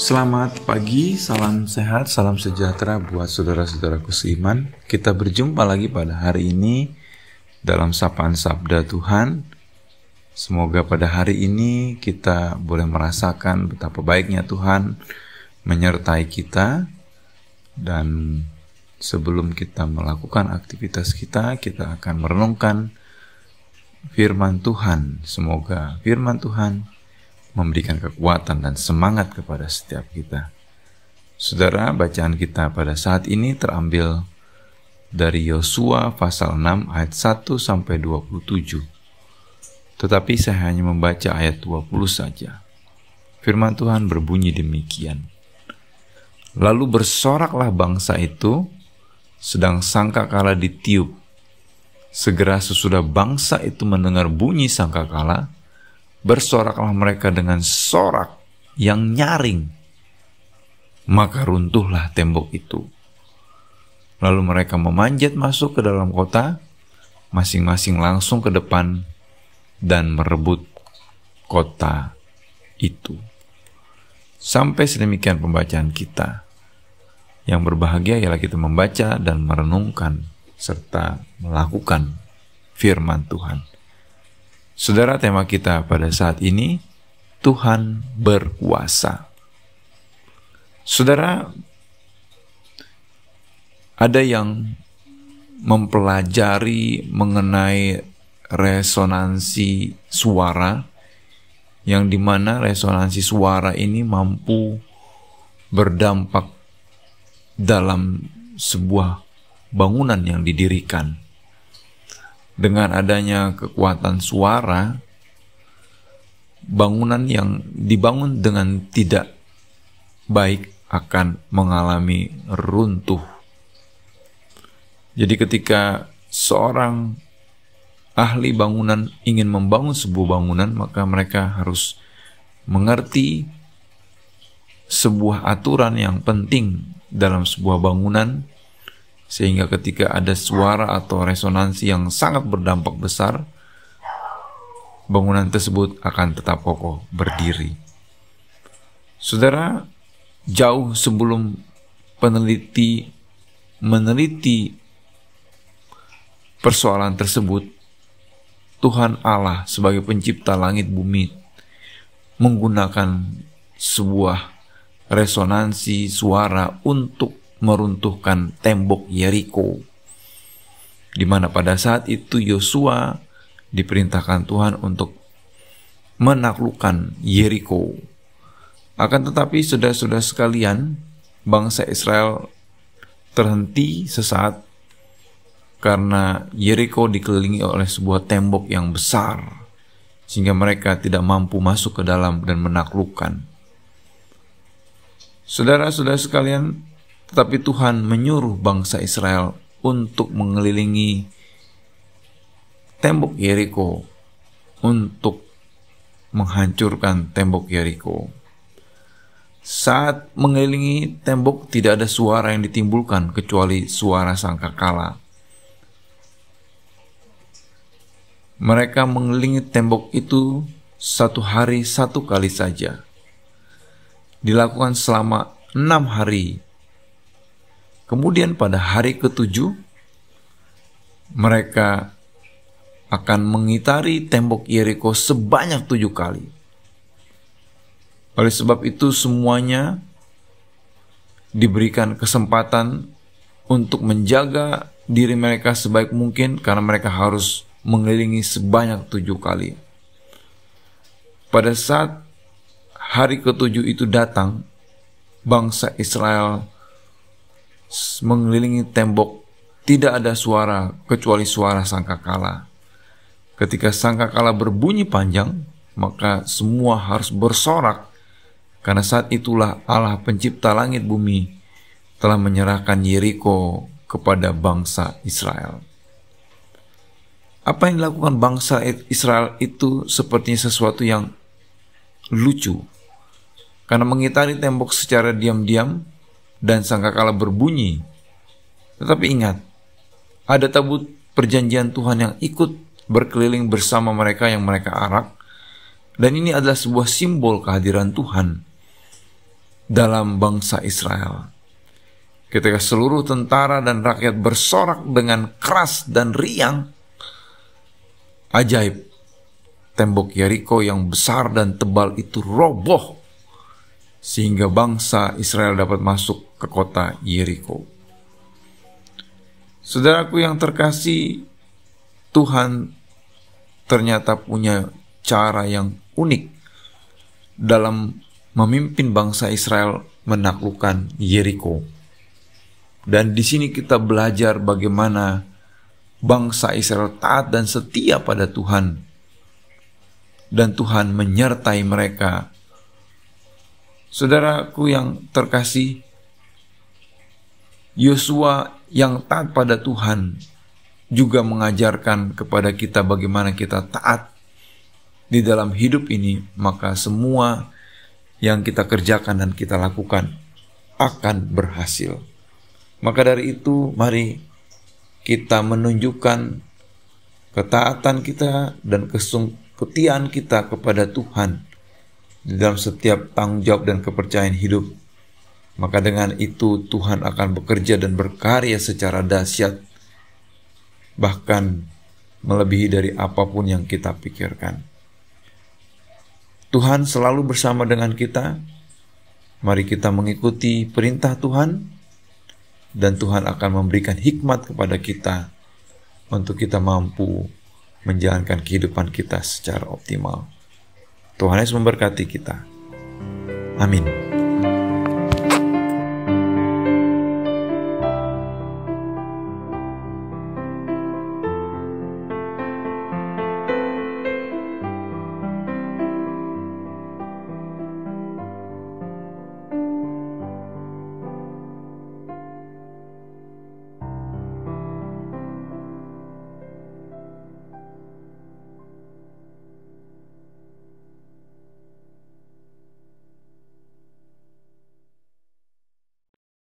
Selamat pagi, salam sehat, salam sejahtera buat saudara-saudaraku seiman. Kita berjumpa lagi pada hari ini dalam sapaan Sabda Tuhan. Semoga pada hari ini kita boleh merasakan betapa baiknya Tuhan menyertai kita. Dan sebelum kita melakukan aktivitas kita akan merenungkan firman Tuhan. Semoga firman Tuhan memberikan kekuatan dan semangat kepada setiap kita. Saudara, bacaan kita pada saat ini terambil dari Yosua pasal 6 ayat 1 sampai 27. Tetapi saya hanya membaca ayat 20 saja. Firman Tuhan berbunyi demikian. Lalu bersoraklah bangsa itu, sedang sangkakala ditiup. Segera sesudah bangsa itu mendengar bunyi sangkakala, bersoraklah mereka dengan sorak yang nyaring. Maka runtuhlah tembok itu. Lalu mereka memanjat masuk ke dalam kota, masing-masing langsung ke depan dan merebut kota itu. Sampai sedemikian pembacaan kita. Yang berbahagia ialah kita membaca dan merenungkan serta melakukan firman Tuhan. Saudara, tema kita pada saat ini, Tuhan berkuasa. Saudara, ada yang mempelajari mengenai resonansi suara, yang dimana resonansi suara ini mampu berdampak dalam sebuah bangunan yang didirikan. Dengan adanya kekuatan suara, bangunan yang dibangun dengan tidak baik akan mengalami runtuh. Jadi ketika seorang ahli bangunan ingin membangun sebuah bangunan, maka mereka harus mengerti sebuah aturan yang penting dalam sebuah bangunan, sehingga ketika ada suara atau resonansi yang sangat berdampak besar, bangunan tersebut akan tetap kokoh berdiri. Saudara, jauh sebelum peneliti meneliti persoalan tersebut, Tuhan Allah sebagai pencipta langit bumi menggunakan sebuah resonansi suara untuk meruntuhkan tembok Yeriko, di mana pada saat itu Yosua diperintahkan Tuhan untuk menaklukkan Yeriko. Akan tetapi saudara-saudara sekalian, bangsa Israel terhenti sesaat karena Yeriko dikelilingi oleh sebuah tembok yang besar, sehingga mereka tidak mampu masuk ke dalam dan menaklukkan. Saudara-saudara sekalian, tetapi Tuhan menyuruh bangsa Israel untuk mengelilingi tembok Yeriko, untuk menghancurkan tembok Yeriko. Saat mengelilingi tembok tidak ada suara yang ditimbulkan kecuali suara sangkakala. Mereka mengelilingi tembok itu 1 hari 1 kali saja. Dilakukan selama 6 hari. Kemudian pada hari ke-7, mereka akan mengitari tembok Yeriko sebanyak 7 kali. Oleh sebab itu semuanya diberikan kesempatan untuk menjaga diri mereka sebaik mungkin, karena mereka harus mengelilingi sebanyak 7 kali. Pada saat hari ke-7 itu datang, bangsa Israel mengelilingi tembok, tidak ada suara kecuali suara sangkakala. Ketika sangkakala berbunyi panjang, maka semua harus bersorak, karena saat itulah Allah pencipta langit bumi telah menyerahkan Yeriko kepada bangsa Israel. Apa yang dilakukan bangsa Israel itu sepertinya sesuatu yang lucu, karena mengitari tembok secara diam-diam dan sangkakala berbunyi. Tetapi ingat, ada tabut perjanjian Tuhan yang ikut berkeliling bersama mereka yang mereka arak, dan ini adalah sebuah simbol kehadiran Tuhan. dalam bangsa Israel. Ketika seluruh tentara dan rakyat bersorak dengan keras dan riang, ajaib, tembok Yeriko yang besar dan tebal itu roboh, sehingga bangsa Israel dapat masuk ke kota Yeriko. Saudaraku yang terkasih, Tuhan ternyata punya cara yang unik dalam memimpin bangsa Israel menaklukkan Yeriko. Dan di sini kita belajar bagaimana bangsa Israel taat dan setia pada Tuhan, dan Tuhan menyertai mereka. Saudaraku yang terkasih, Yosua yang taat pada Tuhan juga mengajarkan kepada kita bagaimana kita taat di dalam hidup ini, maka semua yang kita kerjakan dan kita lakukan akan berhasil. Maka dari itu, mari kita menunjukkan ketaatan kita dan kesetiaan kita kepada Tuhan di dalam setiap tanggung jawab dan kepercayaan hidup. Maka dengan itu Tuhan akan bekerja dan berkarya secara dahsyat, bahkan melebihi dari apapun yang kita pikirkan. Tuhan selalu bersama dengan kita. Mari kita mengikuti perintah Tuhan, dan Tuhan akan memberikan hikmat kepada kita untuk kita mampu menjalankan kehidupan kita secara optimal. Tuhan Yesus memberkati kita. Amin.